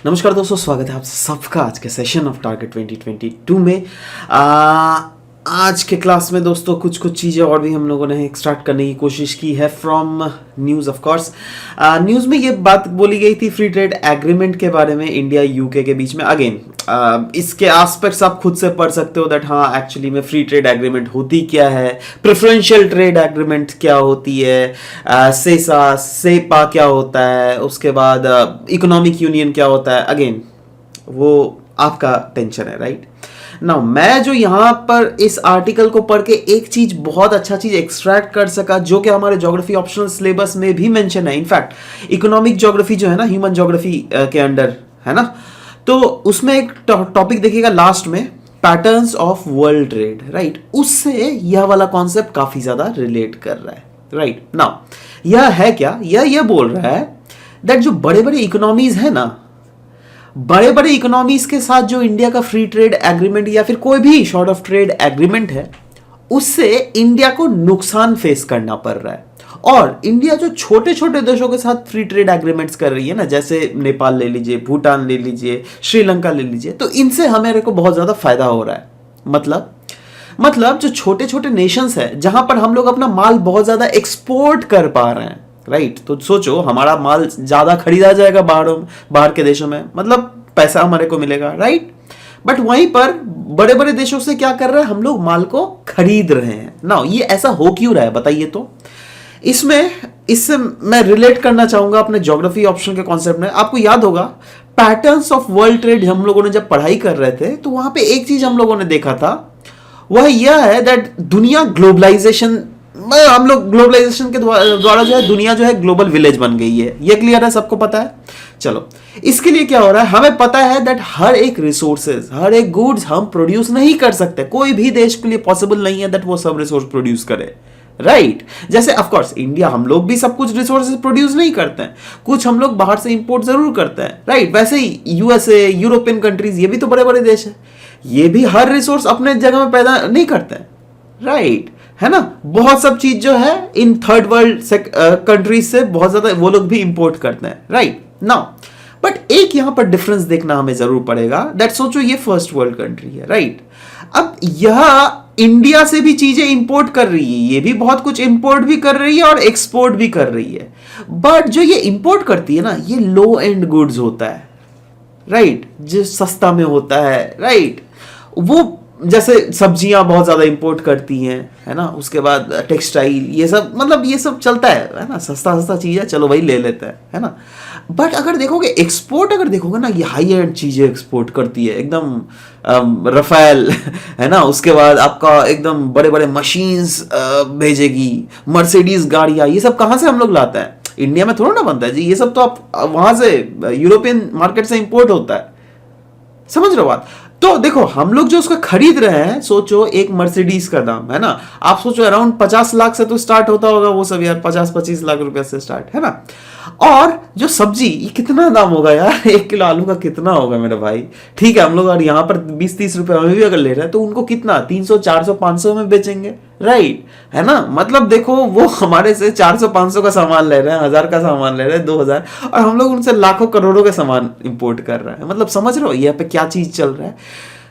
नमस्कार दोस्तों, स्वागत है आप सबका आज के सेशन ऑफ टारगेट 2022 में। आज के क्लास में दोस्तों कुछ चीज़ें और भी हम लोगों ने एक्सट्रैक्ट करने की कोशिश की है from news. Of course news में ये बात बोली गई थी फ्री ट्रेड एग्रीमेंट के बारे में इंडिया यूके के बीच में। अगेन इसके एस्पेक्ट्स आप खुद से पढ़ सकते हो दैट हाँ एक्चुअली में फ्री ट्रेड एग्रीमेंट होती क्या है, प्रेफरेंशियल ट्रेड एग्रीमेंट क्या होती है, सेपा क्या होता है, उसके बाद इकोनॉमिक यूनियन क्या होता है। अगेन वो आपका टेंशन है, राइट नाउ। मैं जो यहां पर इस आर्टिकल को पढ़ के एक चीज बहुत अच्छा चीज एक्सट्रैक्ट कर सका जो कि हमारे ज्योग्राफी ऑप्शनल सिलेबस में भी मेंशन है। इनफैक्ट इकोनॉमिक ज्योग्राफी जो है ना, ह्यूमन ज्योग्राफी के अंडर है ना, तो उसमें एक टॉपिक देखिएगा लास्ट में, patterns of world trade, right. उससे यह वाला कॉन्सेप्ट काफी ज्यादा रिलेट कर रहा है, राइट नाउ। यह है क्या, यह बोल रहा है दैट जो बड़े बड़े इकोनॉमीज है ना, बड़े बड़े इकोनॉमीज के साथ जो इंडिया का फ्री ट्रेड एग्रीमेंट या फिर कोई भी शॉर्ट ऑफ ट्रेड एग्रीमेंट है, उससे इंडिया को नुकसान फेस करना पड़ रहा है। और इंडिया जो छोटे छोटे देशों के साथ फ्री ट्रेड एग्रीमेंट्स कर रही है ना, जैसे नेपाल ले लीजिए, भूटान ले लीजिए, श्रीलंका ले लीजिए, तो इनसे हमारे को बहुत ज्यादा फायदा हो रहा है। मतलब जो छोटे छोटे नेशंस है जहां पर हम लोग अपना माल बहुत ज्यादा एक्सपोर्ट कर पा रहे हैं, राइट तो सोचो हमारा माल ज्यादा खरीदा जाएगा बाहर के देशों में, मतलब पैसा हमारे को मिलेगा, राइट। बट वहीं पर बड़े बड़े देशों से क्या कर रहे हैं, हम लोग माल को खरीद रहे हैं ना। ये ऐसा हो क्यों रहा है बताइए। तो इससे मैं रिलेट करना चाहूंगा अपने ज्योग्राफी ऑप्शन के कॉन्सेप्ट में। आपको याद होगा पैटर्न्स ऑफ वर्ल्ड ट्रेड हम लोगों ने जब पढ़ाई कर रहे थे तो वहां पे एक चीज हम लोगों ने देखा था, वह यह है दैट दुनिया ग्लोबलाइजेशन, हम लोग ग्लोबलाइजेशन के द्वारा जो है दुनिया जो है ग्लोबल विलेज बन गई है। ये क्लियर है, सबको पता है। चलो इसके लिए क्या हो रहा है, हमें पता है दैट हर एक रिसोर्सेज, हर एक गुड्स हम प्रोड्यूस नहीं कर सकते। कोई भी देश के लिए पॉसिबल नहीं है दैट वो सब रिसोर्स प्रोड्यूस करे, राइट जैसे ऑफ कोर्स इंडिया, हम लोग भी सब कुछ रिसोर्सेज प्रोड्यूस नहीं करते हैं, कुछ हम लोग बाहर से इंपोर्ट जरूर करते हैं, राइट। वैसे ही यूएसए, यूरोपियन कंट्रीज, ये भी तो बड़े बड़े देश है, ये भी हर रिसोर्स अपने जगह में पैदा नहीं करते हैं, राइट है ना। बहुत सब चीज जो है इन थर्ड वर्ल्ड कंट्रीज से बहुत ज्यादा वो लोग भी इंपोर्ट करते हैं, राइट नाउ। बट एक यहां पर डिफरेंस देखना हमें जरूर पड़ेगा दैट सोचो ये फर्स्ट वर्ल्ड कंट्री है, राइट। अब यह इंडिया से भी चीजें इंपोर्ट कर रही है, ये भी बहुत कुछ इंपोर्ट भी कर रही है और एक्सपोर्ट भी कर रही है। बट जो ये इंपोर्ट करती है ना, ये लो एंड गुड्स होता है, राइट जो सस्ता में होता है, राइट। वो जैसे सब्जियां बहुत ज्यादा इंपोर्ट करती हैं, है ना, उसके बाद टेक्सटाइल, ये सब मतलब ये सब चलता है ना, सस्ता चीज है, चलो भाई ले लेते हैं, है ना। बट अगर देखोगे एक्सपोर्ट, अगर देखोगे ना, ये हाई एंड चीजें एक्सपोर्ट करती है, एकदम रफेल है ना, उसके बाद आपका एकदम बड़े बड़े मशीन्स भेजेगी, मर्सिडीज गाड़ियां, ये सब कहाँ से हम लोग लाते हैं, इंडिया में थोड़ा ना बनता है जी, ये सब तो आप वहां से यूरोपियन मार्केट से इंपोर्ट होता है, समझ रहे हो बात। तो देखो हम लोग जो उसको खरीद रहे हैं, सोचो एक मर्सिडीज का दाम है ना, आप सोचो अराउंड 50 लाख से तो स्टार्ट होता होगा वो सब यार, 50-25 लाख रुपए से स्टार्ट है ना। और जो सब्जी, ये कितना दाम होगा यार, 1 किलो आलू का कितना होगा मेरे भाई। ठीक है हम लोग अगर यहाँ पर 20-30 रुपए में भी अगर ले रहे हैं तो उनको कितना 300-400-500 में बेचेंगे, राइट है ना। मतलब देखो वो हमारे से 400-500 का सामान ले रहे हैं, 1000 का सामान ले रहे हैं, 2000, और हम लोग उनसे लाखों करोड़ों का सामान इंपोर्ट कर रहे हैं। मतलब समझ रहे हो यहाँ पे क्या चीज चल रहा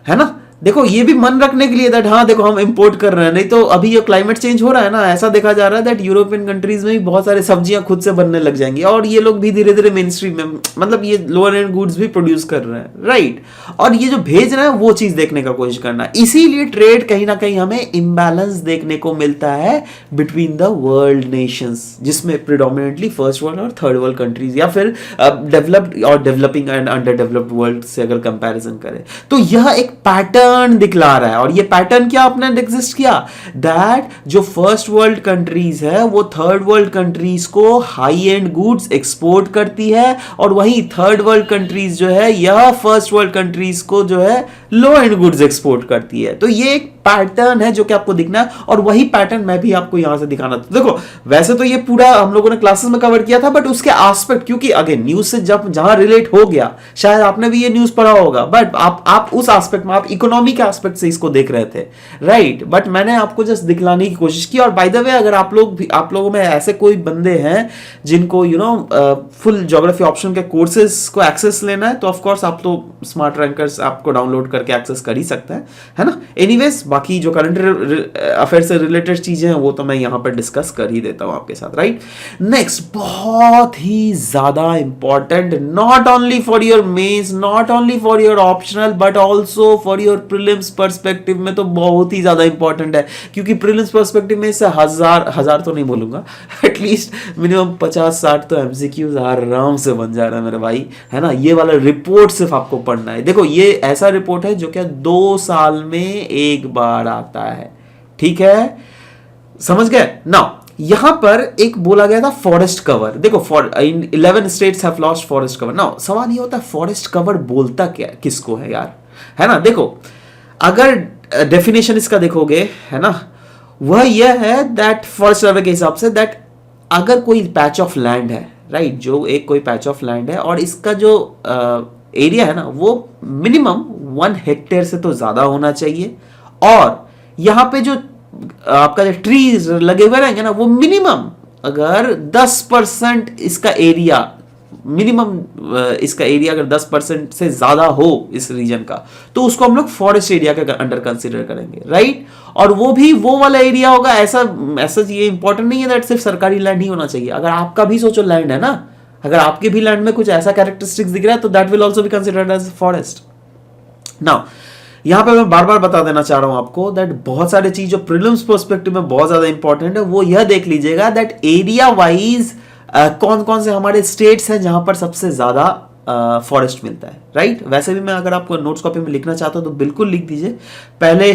है ना। देखो ये भी मन रखने के लिए दैट हाँ देखो हम इंपोर्ट कर रहे हैं, नहीं तो अभी ये क्लाइमेट चेंज हो रहा है ना, ऐसा देखा जा रहा है दैट यूरोपियन कंट्रीज में भी बहुत सारे सब्जियां खुद से बनने लग जाएंगी और ये लोग भी धीरे धीरे मेन स्ट्रीम में, मतलब ये लोअर एंड गुड्स भी प्रोड्यूस कर रहे हैं, राइट। और ये जो भेज रहे हैं वो चीज देखने का कोशिश करना, इसीलिए ट्रेड कहीं ना कहीं हमें इम्बैलेंस देखने को मिलता है बिटवीन द वर्ल्ड नेशंस, जिसमें प्रिडोमिनेटली फर्स्ट वर्ल्ड और थर्ड वर्ल्ड कंट्रीज या फिर डेवलप्ड और developing and under developed world से अगर कंपैरिजन करें तो यह एक पैटर्न दिखला रहा है। और ये पैटर्न क्या अपने एग्जिस्ट किया, दैट जो फर्स्ट वर्ल्ड कंट्रीज है वो थर्ड वर्ल्ड कंट्रीज को हाई एंड गुड्स एक्सपोर्ट करती है, और वहीं थर्ड वर्ल्ड कंट्रीज जो है यह फर्स्ट वर्ल्ड कंट्रीज को जो है लो एंड गुड्स एक्सपोर्ट करती है। तो ये एक पैटर्न है जो कि आपको दिखना है, और वही पैटर्न मैं भी आपको यहां से दिखाना था। देखो वैसे तो ये पूरा हम लोगों ने क्लासेस में कवर किया था, बट उसके एस्पेक्ट, क्योंकि अगेन न्यूज से जब जहां रिलेट हो गया, शायद आपने भी ये न्यूज पढ़ा होगा, बट आप उस एस्पेक्ट में, आप इकोनॉमी के एस्पेक्ट से इसको देख रहे थे, राइट। बट मैंने आपको जस्ट दिखलाने की कोशिश की। और बाय द वे, अगर आप लोगों में ऐसे कोई बंदे हैं जिनको फुल ज्योग्राफी ऑप्शन के कोर्सेज को एक्सेस लेना है, तो ऑफ कोर्स आप तो स्मार्ट रैंकर्स आपको डाउनलोड करके एक्सेस कर ही सकते हैं, है ना। एनीवेज, बाकी जो करंट अफेयर से रिलेटेड चीजें हैं वो तो मैं यहां पर डिस्कस कर ही देता हूं आपके साथ, राइट। नेक्स्ट, बहुत ही ज्यादा important, not only for your mains, not only for your optional, but also for your prelims perspective में तो बहुत ही ज्यादा इंपॉर्टेंट है। क्योंकि प्रीलिम्स पर्सपेक्टिव में से हजार तो नहीं बोलूंगा, एटलीस्ट मिनिमम 50-60 तो एमसीक्यूज आराम से बन जा रहा है मेरे भाई, है ना। ये वाला रिपोर्ट सिर्फ आपको पढ़ना है। देखो ये ऐसा रिपोर्ट है जो क्या 2 साल में एक बार आता है, ठीक है, समझ गए ना। यहां पर एक बोला गया था फॉरेस्ट कवर। देखो 11 states have lost forest cover. Now सवाल ये होता है फॉरेस्ट कवर बोलता क्या किसको है यार, है ना। देखो अगर डेफिनेशन इसका देखोगे, है ना, वह यह है दैट फॉरेस्ट सर्वे के हिसाब से दैट अगर कोई पैच ऑफ लैंड है, राइट, जो एक कोई पैच ऑफ लैंड है और इसका जो एरिया है ना वो मिनिमम 1 हेक्टेयर से तो ज्यादा होना चाहिए, और यहां पे जो आपका जो ट्रीज लगे हुए रहेंगे ना वो मिनिमम अगर 10% इसका एरिया, मिनिमम इसका एरिया अगर 10% से ज्यादा हो इस रीजन का, तो उसको हम लोग फॉरेस्ट एरिया के अंडर कंसीडर करेंगे, राइट। और वो भी वो वाला एरिया होगा, ऐसा ये इंपॉर्टेंट नहीं है दैट सिर्फ सरकारी लैंड ही होना चाहिए। अगर आपका भी सोचो लैंड है ना, अगर आपके भी लैंड में कुछ ऐसा कैरेक्टरिस्टिक्स दिख रहा है तो that will also be considered as forest. Now यहां पे मैं बार बार बता देना चाह रहा हूं आपको दैट बहुत सारी चीज जो प्रीलिम्स पर्सपेक्टिव में बहुत ज्यादा इंपॉर्टेंट है, वो यह देख लीजिएगा दैट एरिया वाइज कौन कौन से हमारे स्टेट्स हैं जहां पर सबसे ज्यादा फॉरेस्ट मिलता है, राइट। वैसे भी मैं अगर आपको नोट्स कॉपी में लिखना चाहता हूं तो बिल्कुल लिख दीजिए। पहले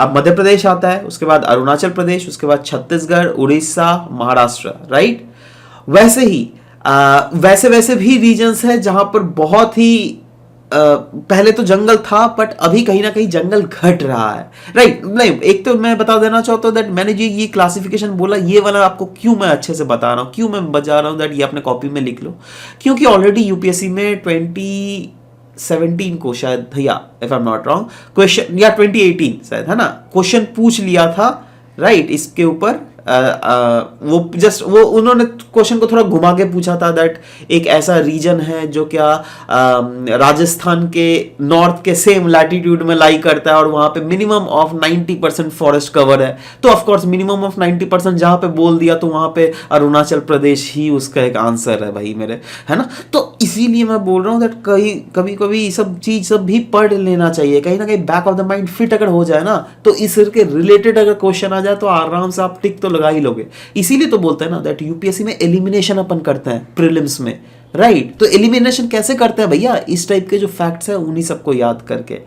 मध्य प्रदेश आता है, उसके बाद अरुणाचल प्रदेश, उसके बाद छत्तीसगढ़, उड़ीसा, महाराष्ट्र, राइट। वैसे ही वैसे भी रीजन्स है जहां पर बहुत ही पहले तो जंगल था बट अभी कहीं ना कहीं जंगल घट रहा है, राइट। नहीं, एक तो मैं बता देना चाहता हूं दैट मैंने जो ये क्लासिफिकेशन बोला ये वाला आपको क्यों मैं अच्छे से बता रहा हूं, क्यों मैं बता रहा हूं दैट ये अपने कॉपी में लिख लो, क्योंकि ऑलरेडी यूपीएससी में 2017 को शायद, भैया if I am not wrong, question, या 2018 शायद, है ना, क्वेश्चन पूछ लिया था, राइट, इसके ऊपर वो जस्ट वो उन्होंने क्वेश्चन को थोड़ा घुमा के पूछा था दैट एक ऐसा रीजन है जो क्या राजस्थान के नॉर्थ के सेम लैटिट्यूड में लाई करता है और वहां पे मिनिमम ऑफ 90% फॉरेस्ट कवर है। तो ऑफ कोर्स मिनिमम ऑफ 90% जहां पे बोल दिया तो वहां पे अरुणाचल प्रदेश ही उसका एक आंसर है भाई मेरे, है ना। तो इसीलिए मैं बोल रहा हूँ दैट कभी कभी सब चीज सब भी पढ़ लेना चाहिए, कहीं ना कहीं back of the mind fit अगर हो जाए ना तो इसके रिलेटेड अगर क्वेश्चन आ जाए तो आराम से आप टिक तो लगा ही लोगे। इसीलिए तो बोलते हैं ना दैट यूपीएससी में एलिमिनेशन अपन करते हैं प्रीलिम्स में, राइट। तो एलिमिनेशन कैसे करते हैं भैया, इस टाइप के जो फैक्ट्स है उन्हीं सबको याद करके,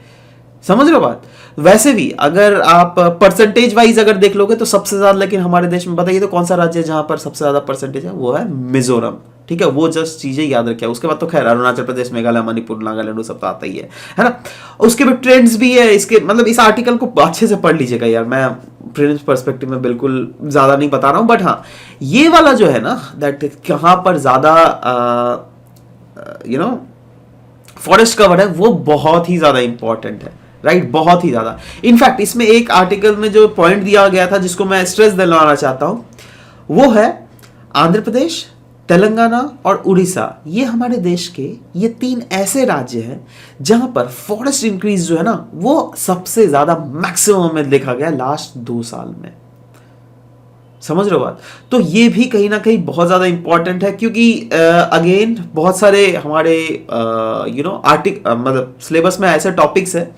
समझ रहे हो बात। वैसे भी अगर आप परसेंटेज वाइज अगर देख लोगे तो सबसे ज्यादा, लेकिन हमारे देश में बताइए तो कौन सा राज्य है जहां पर सबसे ज्यादा परसेंटेज है, वो है मिजोरम, ठीक है। वो जस्ट चीजें याद रखिए। उसके बाद तो खैर अरुणाचल प्रदेश, मेघालय, मणिपुर, नागालैंड वो सब तो आता ही है ना। उसके बाद ट्रेंड्स भी है इसके, मतलब इस आर्टिकल को अच्छे से पढ़ लीजिएगा यार, मैं प्रीलिम्स पर्सपेक्टिव में बिल्कुल ज्यादा नहीं बता रहा हूं, बट हाँ ये वाला जो है ना दैट कहां पर ज्यादा फॉरेस्ट कवर है वो बहुत ही ज्यादा इंपॉर्टेंट है, राइट, बहुत ही ज्यादा। इनफैक्ट इसमें एक आर्टिकल में जो पॉइंट दिया गया था जिसको मैं स्ट्रेस दिलाना चाहता हूं वो है आंध्र प्रदेश, तेलंगाना और उड़ीसा। ये हमारे देश के ये 3 ऐसे राज्य हैं जहां पर फॉरेस्ट इंक्रीज जो है ना वो सबसे ज्यादा मैक्सिमम में देखा गया लास्ट 2 साल में, समझ रहे हो बात। तो ये भी कहीं ना कहीं बहुत ज्यादा इंपॉर्टेंट है क्योंकि अगेन बहुत सारे हमारे मतलब सिलेबस में ऐसे टॉपिक्स है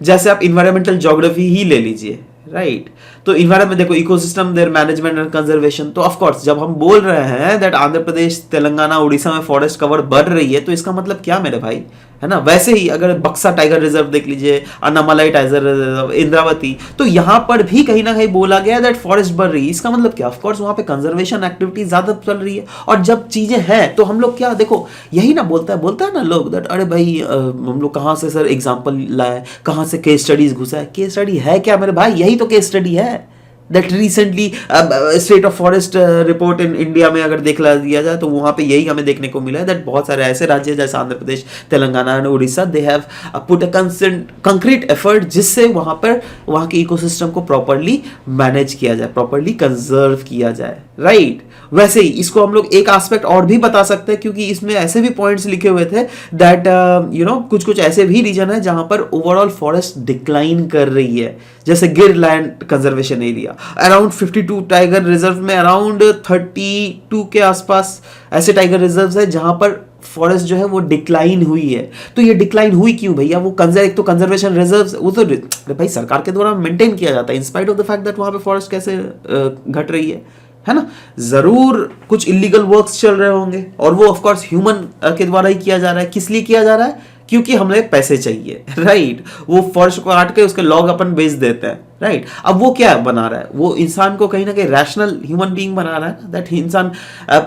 जैसे आप इन्वायरमेंटल ज्योग्राफी ही ले लीजिए, राइट। तो इन्वायरमेंट देखो, ecosystem there management and conservation. तो ऑफ कोर्स जब हम बोल रहे हैं दैट आंध्र प्रदेश, तेलंगाना, उड़ीसा में फॉरेस्ट कवर बढ़ रही है, तो इसका मतलब क्या मेरे भाई, है ना। वैसे ही अगर बक्सा टाइगर रिजर्व देख लीजिए, अन्नामलाई टाइगर रिजर्व, इंद्रावती, तो यहां पर भी कहीं ना कहीं बोला गया दैट फॉरेस्ट बढ़ रही है। इसका मतलब क्या, ऑफ कोर्स वहां पे कंजर्वेशन एक्टिविटी ज्यादा चल रही है। और जब चीजें हैं तो हम लोग क्या, देखो यही ना बोलता है ना लोग दैट अरे भाई हम लोग कहां से सर एग्जांपल लाए, कहां से केस स्टडीज घुसा है। केस स्टडी है क्या मेरे भाई, यही तो केस स्टडी है। That recently state of forest report in India में अगर दिया जाए तो वहां पे यही हमें देखने को मिला है दैट बहुत सारे ऐसे राज्य जैसे Andhra Pradesh, Telangana and Orissa, they have put a concrete effort जिससे वहां पर वहां के इकोसिस्टम को प्रॉपर्ली मैनेज किया जाए, प्रॉपर्ली कंजर्व किया जाए, राइट। वैसे ही इसको हम लोग एक एस्पेक्ट और भी बता सकते हैं, क्योंकि इसमें ऐसे भी पॉइंट्स लिखे हुए थे दैट कुछ कुछ ऐसे भी रीजन है जहां पर ओवरऑल फॉरेस्ट डिक्लाइन कर रही है, जैसे गिर land conservation area around 52 tiger reserve में अराउंड 32 के आसपास ऐसे टाइगर रिजर्व है जहां पर फॉरेस्ट जो है वो डिक्लाइन हुई है। तो ये डिक्लाइन हुई क्यों भैया, वो एक तो कंजर्वेशन रिजर्व्स वो तो भाई सरकार के द्वारा मेंटेन किया जाता है, in spite of the fact that वहां पे फॉरेस्ट कैसे घट रही है ना। जरूर कुछ इलीगल वर्क्स चल रहे होंगे और वो ऑफ कोर्स ह्यूमन के द्वारा ही किया जा रहा है। किस लिए किया जा रहा है, क्योंकि हमें पैसे चाहिए, राइट। वो फॉरेस्ट को काट के उसके लॉग अपन बेच देते हैं, राइट। अब वो क्या बना रहा है, वो इंसान को कहीं ना कहीं रैशनल ह्यूमन बीइंग बना रहा है दैट इंसान।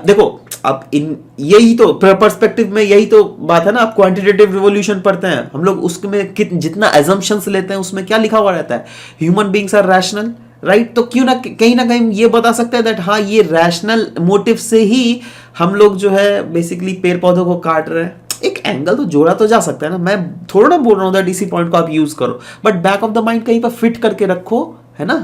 देखो अब इन यही तो पर्सपेक्टिव में यही तो बात है ना। आप क्वांटिटेटिव रिवोल्यूशन पढ़ते हैं हम लोग, उसमें जितना एजम्पशंस लेते हैं उसमें क्या लिखा हुआ रहता है, human beings are rational, right. तो क्यों ना कहीं ये बता सकते हैं दैट हाँ ये रैशनल मोटिव से ही हम लोग जो है बेसिकली पेड़ पौधों को काट रहे हैं। एक एंगल तो जोड़ा तो जा सकता है ना, मैं थोड़ा ना बोल रहा हूं दैट इसी पॉइंट को आप यूज करो, but back of the mind कहीं पर फिट करके रखो, है ना।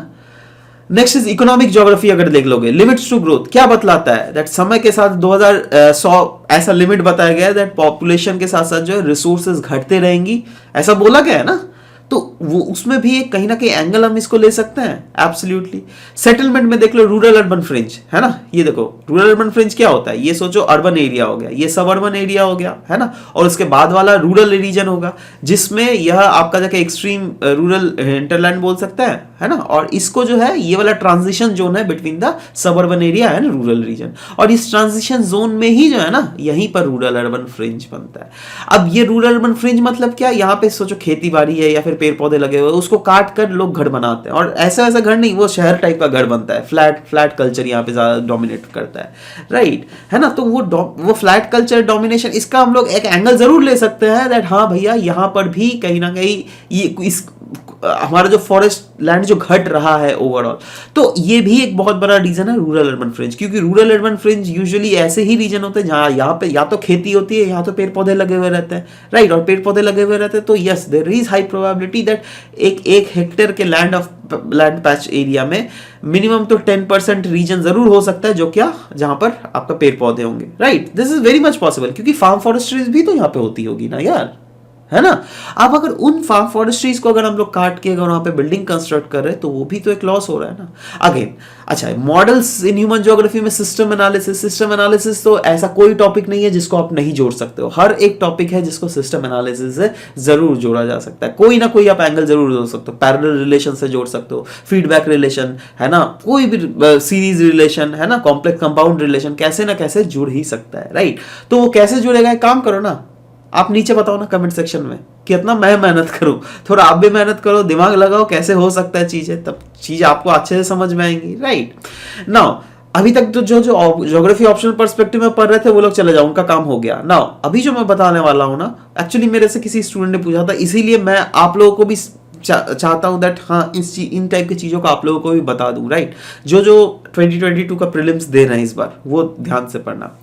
Next is economic geography. अगर देख लोगे लिमिट्स टू ग्रोथ, क्या बतलाता है दैट समय के साथ 2100 ऐसा लिमिट बताया गया है दैट पॉपुलेशन के साथ साथ जो है रिसोर्सेज घटते रहेंगी, ऐसा बोला गया है ना। तो वो उसमें भी एक कहीं ना कहीं एंगल हम इसको ले सकते हैं, एब्सोल्युटली। सेटलमेंट में देख लो रूरल अर्बन फ्रिंज, है ना। ये देखो रूरल अर्बन फ्रिंज क्या होता है, ये सोचो अर्बन एरिया हो गया, ये सब अर्बन एरिया हो गया, है ना। और उसके बाद वाला रूरल रीजन होगा जिसमें यह आपका जाके एक्सट्रीम रूरल हिंटरलैंड बोल सकता है ना। और इसको जो है ये वाला ट्रांजिशन जोन है between the sub urban area and rural region, और इस ट्रांजिशन जोन में ही जो है ना यहीं पर रूरल अर्बन फ्रिंज बनता है। अब ये रूरल अर्बन फ्रिंज मतलब क्या, यहाँ पे सोचो खेती बाड़ी है या फिर पेड़ पौधे लगे हुए, उसको काट कर लोग घर बनाते हैं, और ऐसा ऐसा घर नहीं, वो शहर टाइप का घर बनता है। फ्लैट कल्चर यहाँ पे ज्यादा डोमिनेट करता है, राइट, है ना। तो वो फ्लैट कल्चर डोमिनेशन, इसका हम लोग एक एंगल जरूर ले सकते हैं दैट हाँ भैया यहाँ पर भी कहीं ना कहीं ये इस हमारा जो फॉरेस्ट लैंड जो घट रहा है ओवरऑल, तो ये भी एक बहुत बड़ा रीजन है रूरल अर्बन फ्रिंज। क्योंकि रूरल अर्बन फ्रिंज यूजुअली ऐसे ही रीजन होते हैं जहां यहाँ पे या तो खेती होती है, यहाँ तो पेड़ पौधे लगे हुए रहते हैं, राइट। और पेड़ पौधे लगे हुए रहते हैं तो yes there is high probability that एक हेक्टेयर के लैंड पैच एरिया में मिनिमम तो 10% रीजन जरूर हो सकता है जो क्या जहां पर आपका पेड़ पौधे होंगे, right. This is very much possible, क्योंकि फार्म फॉरेस्ट्रीज भी तो यहाँ पे होती होगी ना यार, है ना। अब अगर उन फार्म फॉरेस्ट्रीज को अगर हम लोग काट के अगर वहां पे बिल्डिंग कंस्ट्रक्ट कर रहे हैं तो वो भी तो एक लॉस हो रहा है ना। अगेन अच्छा, मॉडल्स इन ह्यूमन ज्योग्राफी में सिस्टम एनालिसिस तो ऐसा कोई टॉपिक नहीं है जिसको आप नहीं जोड़ सकते हो। हर एक टॉपिक है जिसको सिस्टम एनालिसिस से जरूर जोड़ा जा सकता है, कोई ना कोई आप एंगल जरूर जोड़ सकते हो। पैरेलल रिलेशन से जोड़ सकते हो, फीडबैक रिलेशन, है ना, कोई भी सीरीज रिलेशन, है ना, कॉम्प्लेक्स कंपाउंड रिलेशन, कैसे ना कैसे जुड़ ही सकता है, राइट। तो वो कैसे जुड़ेगा, एक काम करो ना, आप नीचे बताओ ना कमेंट सेक्शन में, कितना मैं मेहनत करूं, थोड़ा आप भी मेहनत करो, दिमाग लगाओ कैसे हो सकता है चीजें, तब चीज आपको अच्छे से समझ में आएंगी, राइट। नाउ अभी तक तो जो ज्योग्राफी ऑप्शनल पर्सपेक्टिव में पढ़ रहे थे वो लोग चले जाओ, उनका काम हो गया। नाउ अभी जो मैं बताने वाला हूं ना, एक्चुअली मेरे से किसी स्टूडेंट ने पूछा था, इसीलिए मैं आप लोगों को भी चाहता हूं दैट हाँ इन टाइप की चीजों को आप लोगों को भी बता दूं, राइट। जो 2022 का प्रीलिम्स दे रहे हैं इस बार, वो ध्यान से पढ़ना।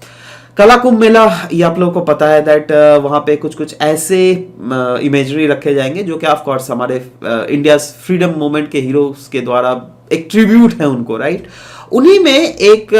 कला कुंभ मेला, ये आप लोगों को पता है दैट वहाँ पे कुछ कुछ ऐसे इमेजरी रखे जाएंगे जो कि ऑफ कोर्स हमारे इंडिया फ्रीडम मूवमेंट के हीरोज के द्वारा एक ट्रिब्यूट है उनको, राइट। उन्हीं में एक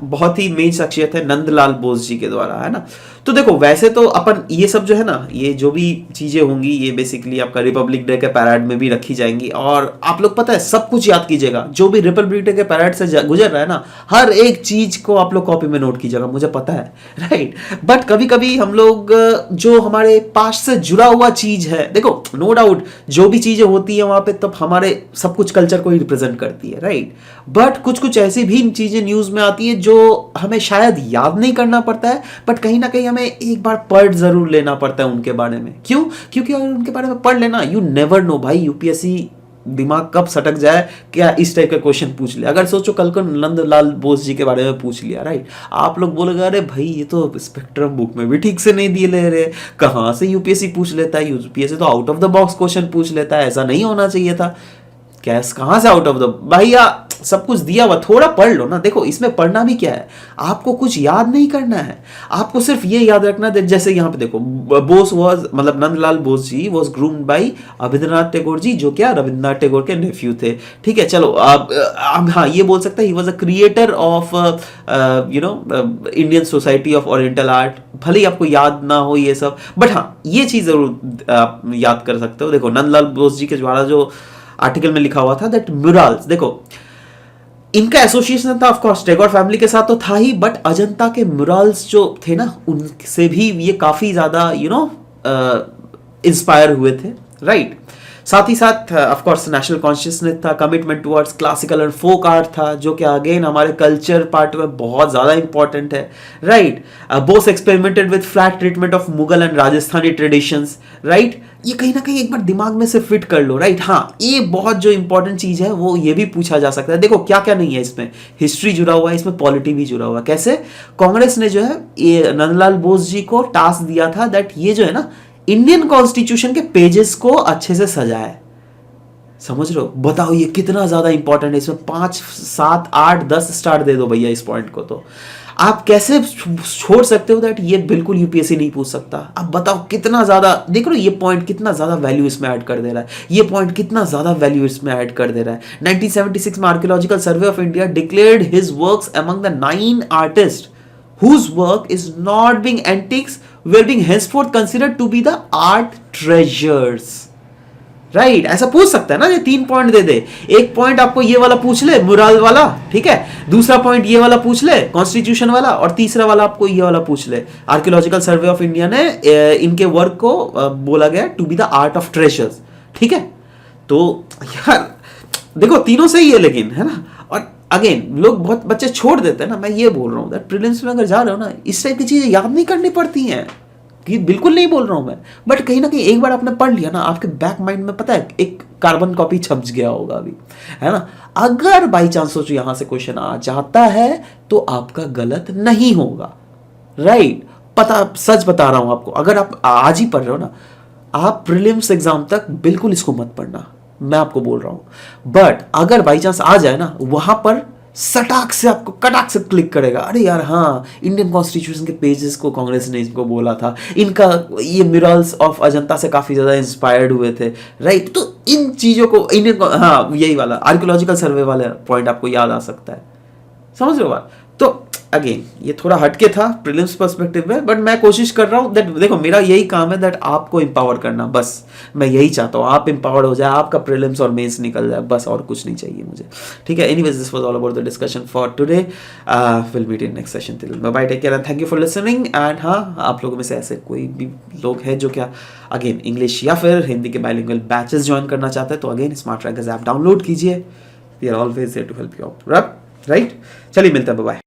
बहुत ही मेन शख्सियत है नंदलाल बोस जी के द्वारा, है ना। तो देखो वैसे तो अपन ये सब जो है ना, ये जो भी चीजें होंगी ये बेसिकली आपका रिपब्लिक डे के पैराड में भी रखी जाएंगी। और आप लोग पता है सब कुछ याद कीजिएगा, जो भी रिपब्लिक डे के पैराड से गुजर रहा है ना, हर एक चीज को आप लोग कॉपी में नोट कीजिएगा, मुझे पता है, राइट। बट कभी कभी हम लोग जो हमारे पास्ट से जुड़ा हुआ चीज है, देखो नो डाउट जो भी चीजें होती है वहां पे तब हमारे सब कुछ कल्चर को ही रिप्रेजेंट करती है, राइट। बट कुछ कुछ ऐसी भी चीजें न्यूज में आती है जो हमें शायद याद नहीं करना पड़ता है, बट कहीं ना कहीं हमें एक बार पढ़ जरूर लेना पड़ता है उनके बारे में। क्यों? क्योंकि अगर उनके बारे में पढ़ लेना, यू नेवर नो भाई, यूपीएससी दिमाग कब सटक जाए क्या इस टाइप का क्वेश्चन पूछ ले। अगर सोचो कल को नंदलाल बोस जी के बारे में पूछ लिया, राइट, आप लोग बोलेगा अरे भाई ये तो स्पेक्ट्रम बुक में भी ठीक से नहीं दिए ले रहे, कहाँ से यूपीएससी पूछ लेता है, यूपीएससी तो out of the box question पूछ लेता है, ऐसा नहीं होना चाहिए था। कैस कहां से आउट ऑफ द भैया, सब कुछ दिया हुआ, थोड़ा पढ़ लो ना। देखो इसमें पढ़ना भी क्या है, आपको कुछ याद नहीं करना है, आपको सिर्फ ये याद रखना है। जैसे यहाँ पे देखो बोस वाज, मतलब Nandlal Bose ji was groomed by Rabindranath Tagore ji, जो क्या रविंद्रनाथ टैगोर के नेफ्यू थे, ठीक है। चलो आप हाँ ये बोल सकते हैं he was a creator of Indian society of oriental art. भले ही आपको याद ना हो ये सब, बट हाँ ये चीज जरूर आप याद कर सकते हो। देखो नंदलाल बोस जी के द्वारा जो आर्टिकल में लिखा हुआ था दैट म्यूरल्स, देखो इनका एसोसिएशन था ऑफ कोर्स टैगोर फैमिली के साथ तो था ही, बट अजंता के म्यूरल्स जो थे ना उनसे भी ये काफी ज्यादा इंस्पायर हुए थे, राइट। साथ ही साथ ऑफ कोर्स नेशनल कॉन्शियसनेस था, commitment towards classical and folk art था, जो कि अगेन हमारे कल्चर पार्ट में बहुत ज्यादा इंपॉर्टेंट है, right. Bose experimented with flat treatment of Mughal and Rajasthani traditions, right. ये कहीं ना कहीं एक बार दिमाग में से फिट कर लो, राइट। हाँ ये बहुत जो इंपॉर्टेंट चीज है वो ये भी पूछा जा सकता है। देखो क्या क्या नहीं है इसमें, हिस्ट्री जुड़ा हुआ है, इसमें पॉलिटी भी जुड़ा हुआ है। कैसे? कांग्रेस ने जो है ये नंदलाल बोस जी को टास्क दिया था दैट ये जो है ना इंडियन कॉन्स्टिट्यूशन के पेजेस को अच्छे से सजाए, समझ रहे हो? बताओ ये कितना ज्यादा इंपॉर्टेंट है। इसमें 5, 7, 8, 10 स्टार दे दो भैया इस पॉइंट को। तो आप कैसे छोड़ सकते हो दैट ये बिल्कुल यूपीएससी नहीं पूछ सकता? अब बताओ कितना ज्यादा, देख रहे हो ये पॉइंट कितना ज्यादा वैल्यू इसमें ऐड कर दे रहा है, ये पॉइंट कितना ज्यादा वैल्यू इसमें ऐड कर दे रहा है। 1976 में archaeological survey of India declared his works among the 9 artist whose work is not being antiques were being henceforth considered to be the art treasures, right. ऐसा पूछ सकता है ना, ये 3 पॉइंट दे दे, एक पॉइंट आपको ये वाला पूछ ले मुराल वाला, ठीक है, दूसरा पॉइंट ये वाला पूछ ले कॉन्स्टिट्यूशन वाला, और तीसरा वाला आपको ये वाला पूछ ले। आर्कियोलॉजिकल सर्वे ऑफ इंडिया ने इनके वर्क को बोला गया to be the art of treasures, ठीक है। तो यार देखो तीनों सही है लेकिन, है ना। और अगेन लोग बहुत बच्चे छोड़ देते हैं ना, मैं ये बोल रहा हूँ दैट प्रीलिम्स में अगर जा रहे हो ना इस टाइप की चीजें याद नहीं करनी पड़ती हैं, कि बिल्कुल नहीं बोल रहा हूं मैं, बट कहीं ना कहीं एक बार आपने पढ़ लिया ना आपके बैक माइंड में पता है एक कार्बन कॉपी छप गया होगा अभी, है ना। अगर बाई चांस सोचो यहां से क्वेश्चन आ जाता है तो आपका गलत नहीं होगा, राइट। पता सच बता रहा हूं आपको, अगर आप आज ही पढ़ रहे हो ना, आप प्रीलिम्स एग्जाम तक बिल्कुल इसको मत पढ़ना, मैं आपको बोल रहा हूं। बट अगर बाई चांस आ जाए ना, वहां पर सटाक से आपको कटाक से क्लिक करेगा, अरे यार हाँ इंडियन कॉन्स्टिट्यूशन के पेजेस को कांग्रेस ने इनको बोला था, इनका ये म्यूरल्स ऑफ अजंता से काफी ज्यादा इंस्पायर्ड हुए थे, राइट। तो इन चीजों को इंडियन, हाँ यही वाला आर्कियोलॉजिकल सर्वे वाला पॉइंट आपको याद आ सकता है, समझ रहे हो बात। तो अगेन ये थोड़ा हटके था प्रीलिम्स पर्सपेक्टिव में, बट मैं कोशिश कर रहा हूं दैट, देखो मेरा यही काम है दैट आपको एम्पावर करना, बस मैं यही चाहता हूं आप एम्पावर्ड हो जाए, आपका प्रीलिम्स और मेंस निकल जाए, बस और कुछ नहीं चाहिए मुझे, ठीक है। Anyways this was all about the discussion for today, will meet in next session, till bye bye, take care and thank you for listening. And हाँ आप लोगों में से ऐसे कोई भी लोग हैं जो क्या अगेन इंग्लिश या फिर हिंदी के बाइलिंगुअल बैचेस ज्वाइन करना चाहते हैं तो again Smart Rankers app download कीजिए, we are always there to help you out, right. चलिए मिलते हैं, बाय बाय।